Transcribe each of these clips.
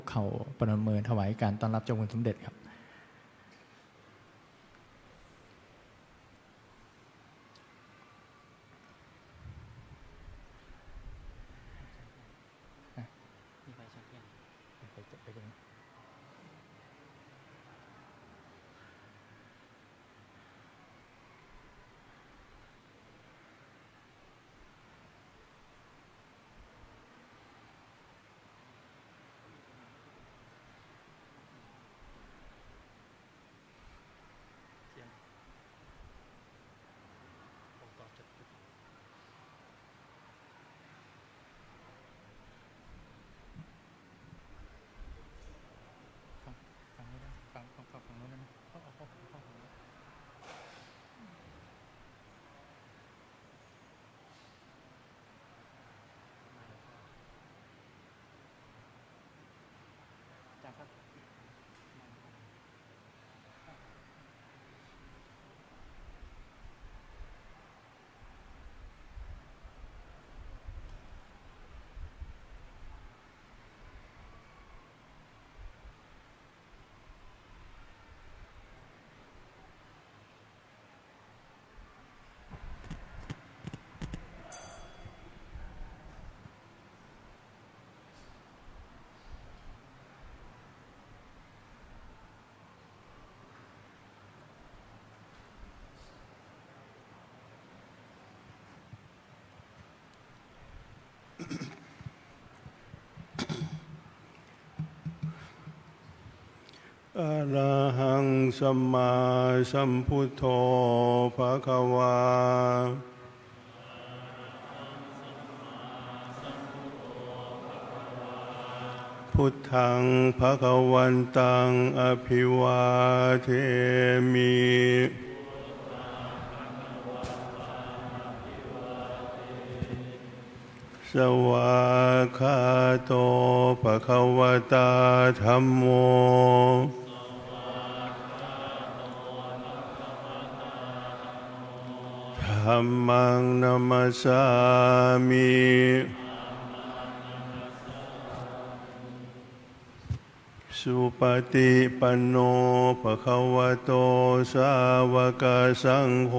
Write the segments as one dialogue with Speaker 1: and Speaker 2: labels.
Speaker 1: เข่าประนมมือถวายการต้อนรับเจ้าคุณสมเด็จครับ
Speaker 2: อะระหังสัมมาสัมพุทโธภะคะวาพุทธังภะคะวันตังอภิวาเทมิสวากขาโตภะคะวะตาธัมโมธัมมังนัมมัสสามิสุปฏิปันโนภะคะวะโตสาวกสังโฆ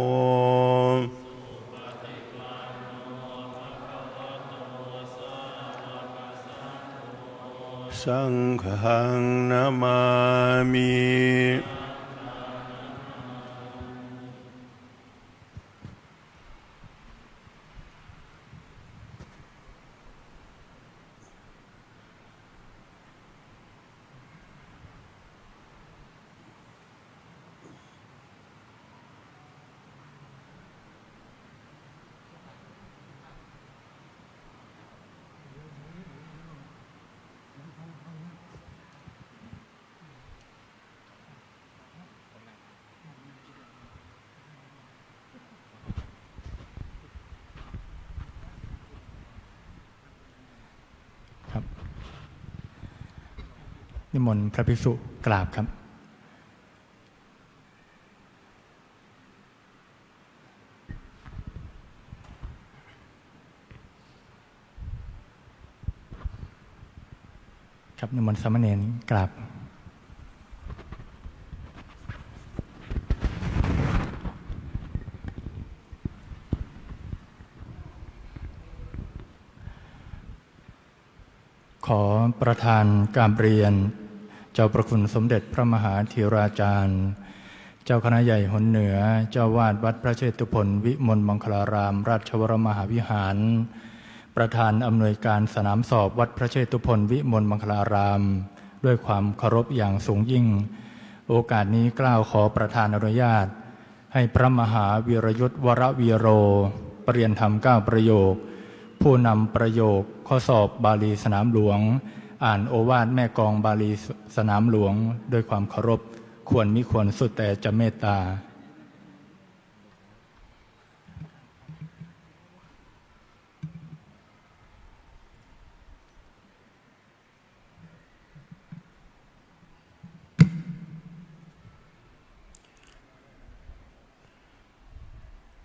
Speaker 2: สังฆังนามามิ
Speaker 1: นิมนต์พระภิกษุกราบครับครับนิมนต์สามเณรกราบขอประธานการเรียนเจ้าประคุณสมเด็จพระมหาธีราจารย์เจ้าคณะใหญ่หนเหนือเจ้าวาดวัดพระเชตุพนวิมลมังคลารามราชวรมหาวิหารประธานอำนวยการสนามสอบวัดพระเชตุพนวิมลมังคลารามด้วยความเคารพอย่างสูงยิ่งโอกาสนี้กล่าวขอประธานอนุญาตให้พระมหาวีรยุทธวรวีโรปรริยนธรรม9ประโยคผู้นำประโยคข้อสอบบาลีสนามหลวงอ่านโอวาทแม่กองบาลีสนามหลวงด้วยความเคารพควรมิควรสุดแต่จะเมตตา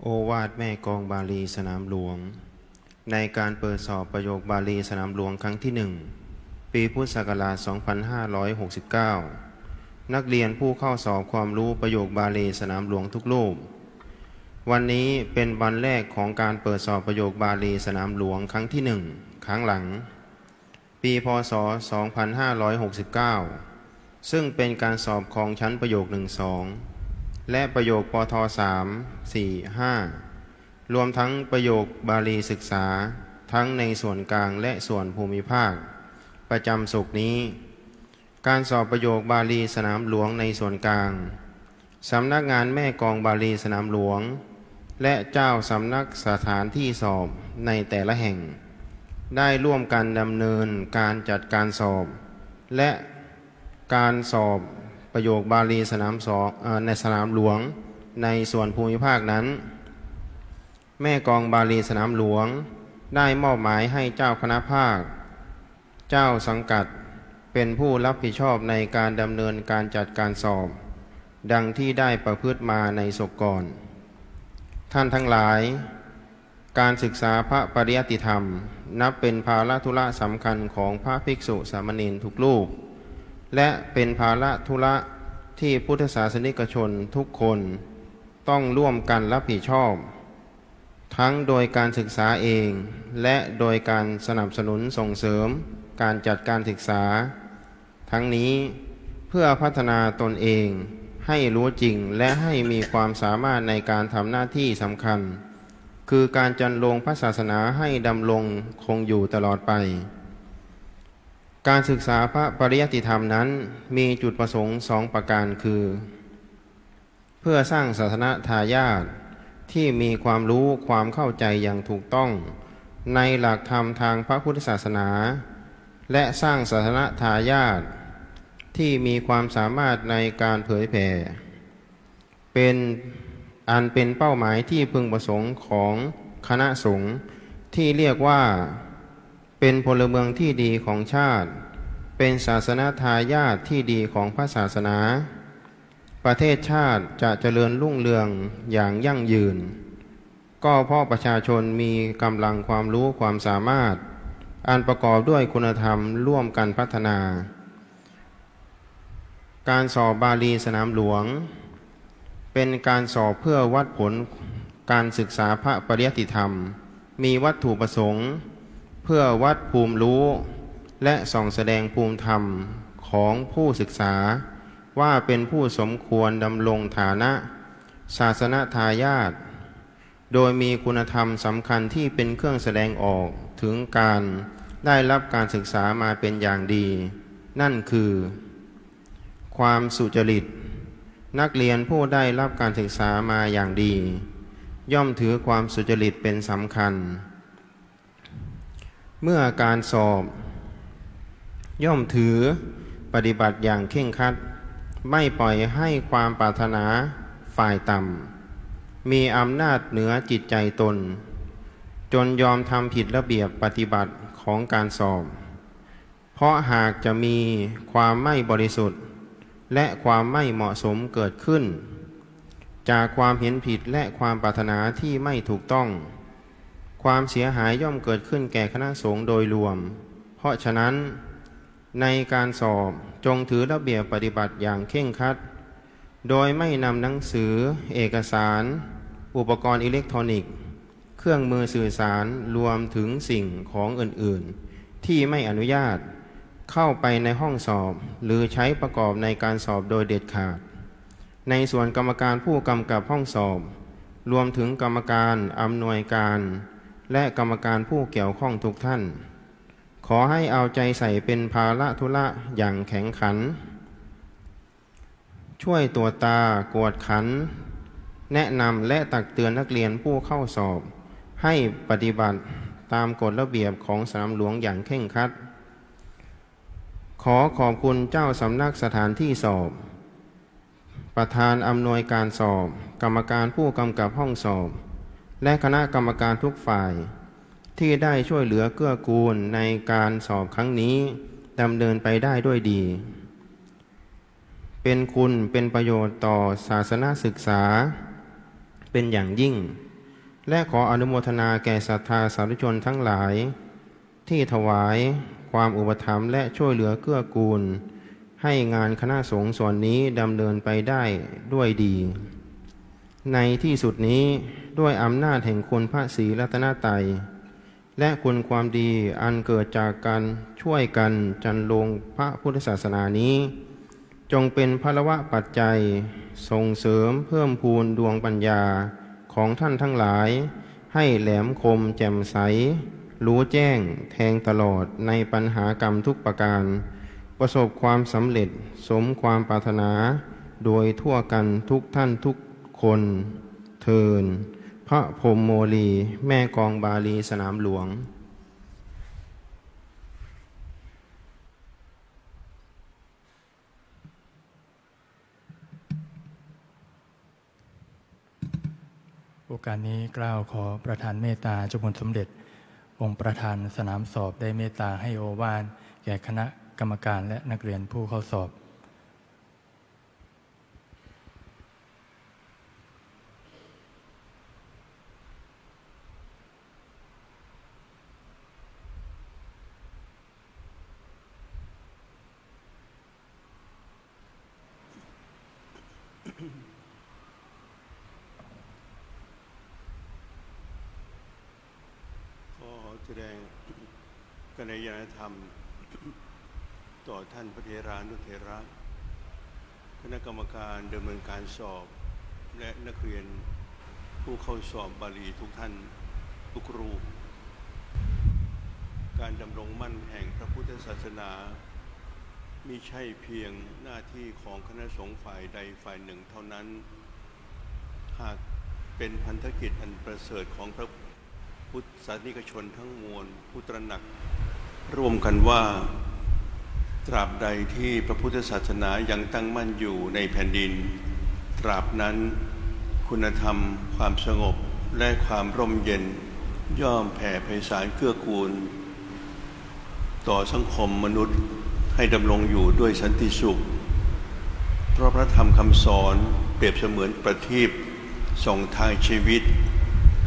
Speaker 3: โอวาทแม่กองบาลีสนามหลวงในการเปิดสอบประโยคบาลีสนามหลวงครั้งที่1 ปีพุทธศักราช 2569 นักเรียนผู้เข้าสอบความรู้ประโยคบาลีสนามหลวงทุกรูปวันนี้เป็นวันแรกของการเปิดสอบประโยคบาลีสนามหลวงครั้งที่1ครั้งหลังปีพ.ศ. 2569 ซึ่งเป็นการสอบของชั้นประโยค 1-2 และประโยคปท. 3, 4, 5 รวมทั้งประโยคบาลีศึกษาทั้งในส่วนกลางและส่วนภูมิภาคประจำศุกร์นี้การสอบประโยคบาลีสนามหลวงในส่วนกลางสำนักงานแม่กลองบาลีสนามหลวงและเจ้าสำนักสถานที่สอบในแต่ละแห่งได้ร่วมกันดำเนินการจัดการสอบและการสอบประโยคบาลีสนามในสนามหลวงในส่วนภูมิภาคนั้นแม่กลองบาลีสนามหลวงได้มอบหมายให้เจ้าคณะภาคเจ้าสังกัดเป็นผู้รับผิดชอบในการดำเนินการจัดการสอบดังที่ได้ประพฤติมาในศกก่อนท่านทั้งหลายการศึกษาพระปริยัติธรรมนับเป็นภาระธุระสำคัญของพระภิกษุสามเณรทุกรูปและเป็นภาระธุระที่พุทธศาสนิกชนทุกคนต้องร่วมกันรับผิดชอบทั้งโดยการศึกษาเองและโดยการสนับสนุนส่งเสริมการจัดการศึกษาทั้งนี้เพื่อพัฒนาตนเองให้รู้จริงและให้มีความสามารถในการทำหน้าที่สำคัญคือการจันลงพระศาสนาให้ดำรงคงอยู่ตลอดไปการศึกษาพระปริยัติธรรมนั้นมีจุดประสงค์2ประการคือเพื่อสร้างศาสนทายาทที่มีความรู้ความเข้าใจอย่างถูกต้องในหลักธรรมทางพระพุทธศาสนาและสร้างศาสนทายาทที่มีความสามารถในการเผยแผ่เป็นเป้าหมายที่พึงประสงค์ของคณะสงฆ์ที่เรียกว่าเป็นพลเมืองที่ดีของชาติเป็นศาสนทายาทที่ดีของพระศาสนาประเทศชาติจะเจริญรุ่งเรืองอย่างยั่งยืนก็เพราะประชาชนมีกำลังความรู้ความสามารถอันประกอบด้วยคุณธรรมร่วมกันพัฒนาการสอบบาลีสนามหลวงเป็นการสอบเพื่อวัดผลการศึกษาพระปริยัติธรรมมีวัตถุประสงค์เพื่อวัดภูมิรู้และส่องแสดงภูมิธรรมของผู้ศึกษาว่าเป็นผู้สมควรดำรงฐานะศาสนทายาทโดยมีคุณธรรมสำคัญที่เป็นเครื่องแสดงออกถึงการได้รับการศึกษามาเป็นอย่างดีนั่นคือความสุจริตนักเรียนผู้ได้รับการศึกษามาอย่างดีย่อมถือความสุจริตเป็นสำคัญเมื่อการสอบย่อมถือปฏิบัติอย่างเคร่งครัดไม่ปล่อยให้ความปรารถนาฝ่ายต่ำมีอำนาจเหนือจิตใจตนจนยอมทำผิดระเบียบปฏิบัติของการสอบเพราะหากจะมีความไม่บริสุทธิ์และความไม่เหมาะสมเกิดขึ้นจากความเห็นผิดและความปรารถนาที่ไม่ถูกต้องความเสียหายย่อมเกิดขึ้นแก่คณะสงฆ์โดยรวมเพราะฉะนั้นในการสอบจงถือระเบียบปฏิบัติอย่างเคร่งครัดโดยไม่นำหนังสือเอกสารอุปกรณ์อิเล็กทรอนิกส์เครื่องมือสื่อสารรวมถึงสิ่งของอื่นๆที่ไม่อนุญาตเข้าไปในห้องสอบหรือใช้ประกอบในการสอบโดยเด็ดขาดในส่วนกรรมการผู้กำกับห้องสอบรวมถึงกรรมการอำนวยการและกรรมการผู้เกี่ยวข้องทุกท่านขอให้เอาใจใส่เป็นภาระธุระอย่างแข็งขันช่วยตรวจตากวดขันแนะนำและตักเตือนนักเรียนผู้เข้าสอบให้ปฏิบัติตามกฎระเบียบของสนามหลวงอย่างเคร่งครัดขอขอบคุณเจ้าสำนักสถานที่สอบประธานอำนวยการสอบกรรมการผู้กำกับห้องสอบและคณะกรรมการทุกฝ่ายที่ได้ช่วยเหลือเกื้อกูลในการสอบครั้งนี้ดำเนินไปได้ด้วยดีเป็นคุณเป็นประโยชน์ต่อศาสนศึกษาเป็นอย่างยิ่งและขออนุโมทนาแก่ศรัทธาสาธุชนทั้งหลายที่ถวายค ความอุปถัมภ์และช่วยเหลือเกื้อกูลให้งานคณะสงฆ์ส่วนนี้ดำเนินไปได้ด้วยดี ในที่สุดนี้ด้วยอำนาจแห่งคุณพระศรีรัตนตรัยและคุณความดีอันเกิดจากการช่วยกันจันลงพระพุทธศาสนานี้ จงเป็นพลวะปัจจัยส่งเสริมเพิ่มพูนดวงปัญญาของท่านทั้งหลายให้แหลมคมแจ่มใสรู้แจ้งแทงตลอดในปัญหากรรมทุกประการประสบความสำเร็จสมความปรารถนาโดยทั่วกันทุกท่านทุกคนเทินพระพรหมโมลีแม่กองบาลีสนามหลวง
Speaker 1: โอกาสนี้กล่าวขอประทานเมตตาเจ้าคุณสมเด็จองค์ประธานสนามสอบได้เมตตาให้โอวาทแก่คณะกรรมการและนักเรียนผู้เข้าสอบ
Speaker 2: ขอแสดงกัลยาณธรรมต่อท่านพระเถรานุเถระคณะกรรมการดำเนินการสอบและนักเรียนผู้เข้าสอบบาลีทุกท่านทุกรูปการดำรงมั่นแห่งพระพุทธศาสนามิใช่เพียงหน้าที่ของคณะสงฆ์ฝ่ายใดฝ่ายหนึ่งเท่านั้นหากเป็นพันธกิจอันประเสริฐของพระพุทธศาสนิกชนทั้งมวลผู้ตระหนักร่วมกันว่าตราบใดที่พระพุทธศาสนายังตั้งมั่นอยู่ในแผ่นดินตราบนั้นคุณธรรมความสงบและความร่มเย็นย่อมแผ่ไพศาลเกื้อกูลต่อสังคมมนุษย์ให้ดำรงอยู่ด้วยสันติสุขเพราะพระธรรมคำสอนเปรียบเสมือนประทีปส่องทางชีวิต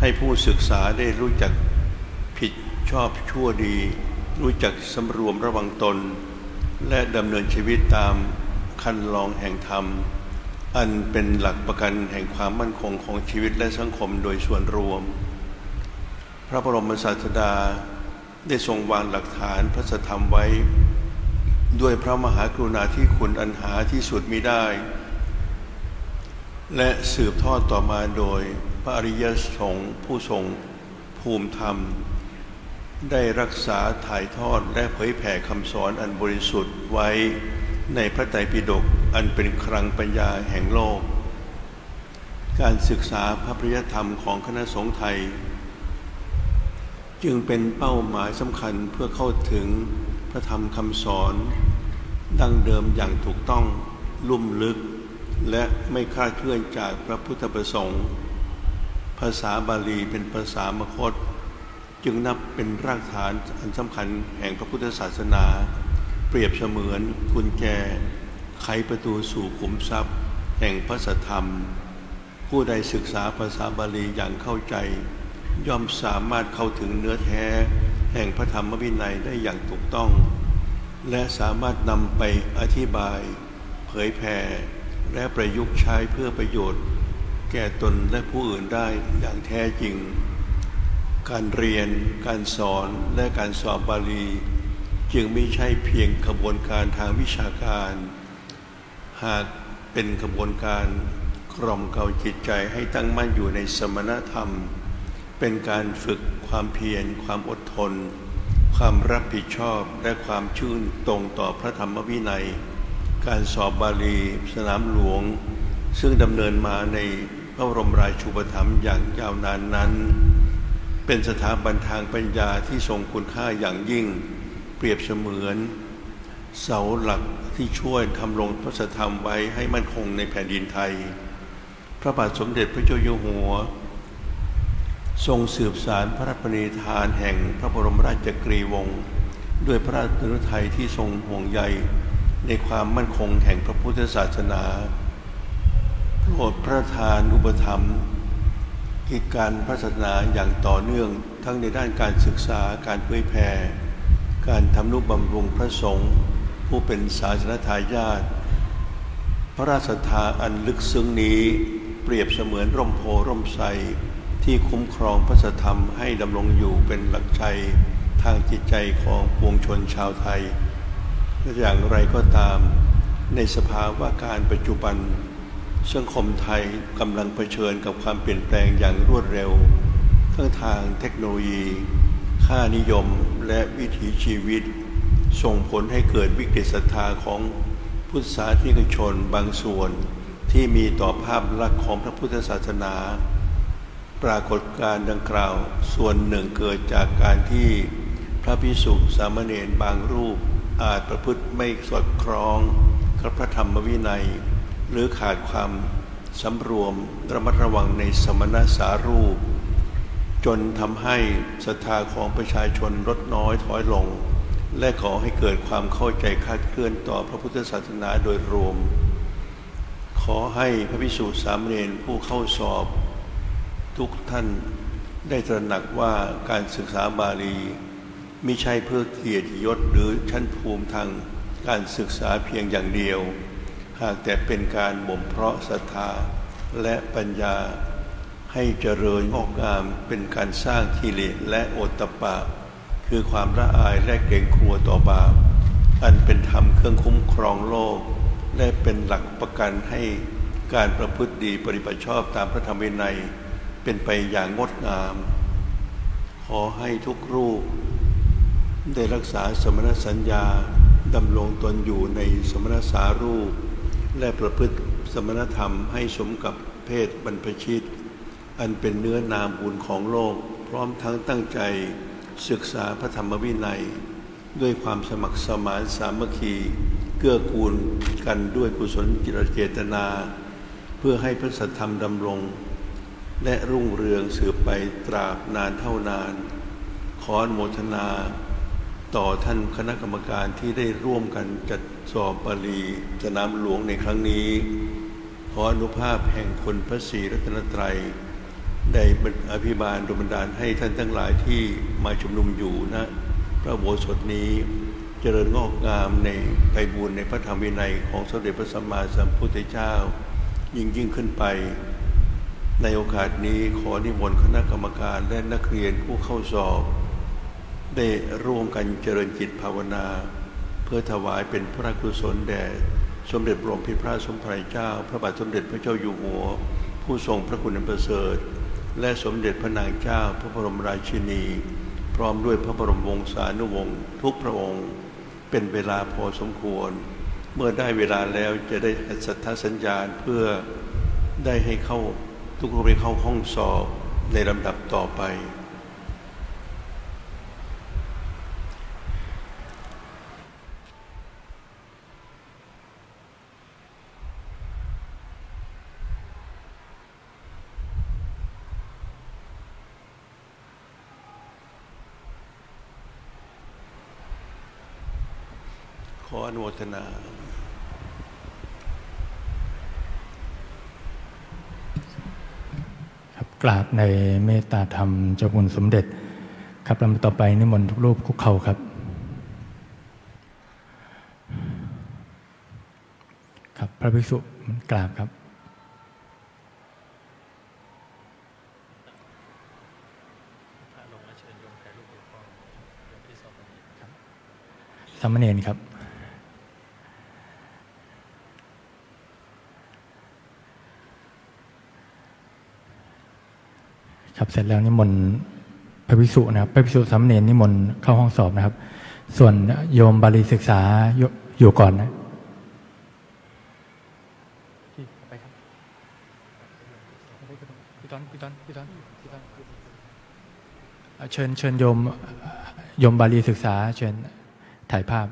Speaker 2: ให้ผู้ศึกษาได้รู้จักผิดชอบชั่วดีรู้จักสำรวมระวังตนและดำเนินชีวิตตามคันลองแห่งธรรมอันเป็นหลักประกันแห่งความมั่นคงของชีวิตและสังคมโดยส่วนรวมพระบรมศาสดาได้ทรงวางหลักฐานพระสัทธรรมไว้ด้วยพระมหากรุณาธิคุณอันหาที่สุดมิได้และสืบทอดต่อมาโดยพระอริยสงฆ์ผู้ทรงภูมิธรรมได้รักษาถ่ายทอดและเผยแผ่คำสอนอันบริสุทธิ์ไว้ในพระไตรปิฎกอันเป็นคลังปัญญาแห่งโลกการศึกษาพระปริยธรรมของคณะสงฆ์ไทยจึงเป็นเป้าหมายสำคัญเพื่อเข้าถึงพระธรรมคำสอนดั้งเดิมอย่างถูกต้องลุ่มลึกและไม่คลาดเคลื่อนจากพระพุทธประสงค์ภาษาบาลีเป็นภาษามคธจึงนับเป็นรากฐานอันสำคัญแห่งพระพุทธศาสนาเปรียบเสมือนกุญแจไขประตูสู่ขุมทรัพย์แห่งพระสัทธรรมผู้ใดศึกษาภาษาบาลีอย่างเข้าใจย่อมสามารถเข้าถึงเนื้อแท้แห่งพระธรรมวินัยได้อย่างถูกต้องและสามารถนำไปอธิบายเผยแผ่และประยุกต์ใช้เพื่อประโยชน์แก่ตนและผู้อื่นได้อย่างแท้จริงการเรียนการสอนและการสอบบาลีจึงไม่ใช่เพียงกระบวนการทางวิชาการหากเป็นกระบวนการกล่อมเกลาจิตใจให้ตั้งมั่นอยู่ในสมณธรรมเป็นการฝึกความเพียรความอดทนความรับผิดชอบและความชื่นตรงต่อพระธรรมวินัยการสอบบาลีสนามหลวงซึ่งดำเนินมาในพระบรมราชูปถัมภ์อย่างยาวนานนั้นเป็นสถาบันทางปัญญาที่ทรงคุณค่าอย่างยิ่งเปรียบเสมือนเสาหลักที่ช่วยทำรงพระสัทธรรมไว้ให้มั่นคงในแผ่นดินไทยพระบาทสมเด็จพระเจ้าอยู่หัวทรงสืบสานพระราชปณิธานแห่งพระบรมราชจักรีวงศ์ด้วยพระราชฤทัยที่ทรงห่วงใยในความมั่นคงแห่งพระพุทธศาสนาโปรดพระทานอุปถัมภ์กิจการพระศาสนาอย่างต่อเนื่องทั้งในด้านการศึกษาการเผยแผ่ การทำนุบำรุงพระสงฆ์ผู้เป็นศาสนทายาทพระราชศรัทธาอันลึกซึ้งนี้เปรียบเสมือนร่มโพร่มไทรที่คุ้มครองพระธรรมให้ดำรงอยู่เป็นหลักชัยทางจิตใจของปวงชนชาวไทยอย่างไรก็ตามในสภาวะการปัจจุบันสังคมไทยกำลังเผชิญกับความเปลี่ยนแปลงอย่างรวดเร็วทั้งทางเทคโนโลยีค่านิยมและวิถีชีวิตส่งผลให้เกิดวิกฤตศรัทธาของพุทธศาสนิกชนบางส่วนที่มีต่อภาพลักษณ์ของพระพุทธศาสนาปรากฏการณ์ดังกล่าวส่วนหนึ่งเกิดจากการที่พระภิกษุสามเณรบางรูปอาจประพฤติไม่สอดคล้องกับพระธรรมวินัยหรือขาดความสำรวมระมัดระวังในสมณสารูปจนทำให้ศรัทธาของประชาชนลดน้อยถอยลงและก่อให้เกิดความเข้าใจคลาดเคลื่อนต่อพระพุทธศาสนาโดยรวมขอให้พระภิกษุสามเณรผู้เข้าสอบทุกท่านได้ตระหนักว่าการศึกษาบาลีมิใช่เพื่อเกียรติยศหรือชั้นภูมิทางการศึกษาเพียงอย่างเดียวหากแต่เป็นการบ่มเพาะศรัทธาและปัญญาให้เจริญงอกงามเป็นการสร้างกิเลสและโอตตัปปะคือความละอายและเกรงกลัวต่อบาปอันเป็นธรรมเครื่องคุ้มครองโลกและเป็นหลักประกันให้การประพฤติดีปฏิบัติชอบตามพระธรรมวินัยเป็นไปอย่างงดงามขอให้ทุกรูปได้รักษาสมณสัญญาดำรงตนอยู่ในสมณสารูปและประพฤติสมณธรรมให้สมกับเพศบรรพชิตอันเป็นเนื้อนามบุญของโลกพร้อมทั้งตั้งใจศึกษาพระธรรมวินัยด้วยความสมัครสมานสามัคคีเกื้อกูลกันด้วยกุศลจิตเจตนาเพื่อให้พระสัทธรรมดำรงและรุ่งเรืองสืบไปตราบนานเท่านานขออนุโมทนาต่อท่านคณะกรรมการที่ได้ร่วมกันจัดสอบบาลีสนามหลวงในครั้งนี้ขออนุภาพแห่งคุณพระศรีรัตนตรัยได้อภิบาลดลบันดาลให้ท่านทั้งหลายที่มาชุมนุมอยู่ณพระอุโบสถนี้เจริญงอกงามในไพบูลย์ในพระธรรมวินัยของสมเด็จพระสัมมาสัมพุทธเจ้ายิ่งขึ้นไปในโอกาสนี้ขอนิมนต์คณะกรรมการและนักเรียนผู้เข้าสอบได้ร่วมกันเจริญจิตภาวนาเพื่อถวายเป็นพระกุศลแด่สมเด็จพระบรมพิตรพระสมภารเจ้าพระบาทสมเด็จพระเจ้าอยู่หัวผู้ทรงพระคุณอันประเสริฐและสมเด็จพระนางเจ้าพระบรมราชินีพร้อมด้วยพระบรมวงศานุวงศ์ทุกพระองค์เป็นเวลาพอสมควรเมื่อได้เวลาแล้วจะได้สัทธสัญญาณเพื่อได้ให้เข้าทุกรูปได้เข้าห้องสอบในลำดับต่อไปขออนุโมทนา
Speaker 1: ครับกราบในเมตตาธรรมเจ้าคุณสมเด็จครับลำต่อไปนิมนต์ทุกรูปคุกเข่าครับครับพระภิกษุกราบครับสามเณรครับครับเสร็จแล้วนิมนต์พระภิกษุนะครับพระภิกษุสามเณรนิมนต์เข้าห้องสอบนะครับส่วนโยมบาลีศึกษาอยู่ก่อนนะไปครับพี่ต้นเชิญโยมบาลีศึกษาเชิญถ่ายภาพ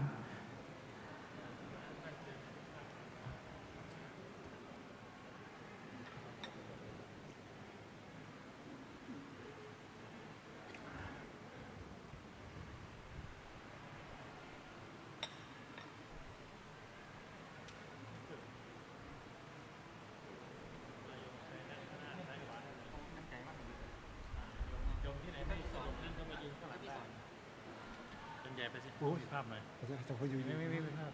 Speaker 4: ใหญ่ไปสิ
Speaker 5: โอ้ย
Speaker 4: มีภาพหน่อย
Speaker 5: แต่พออยู่
Speaker 4: ไม่มีภาพ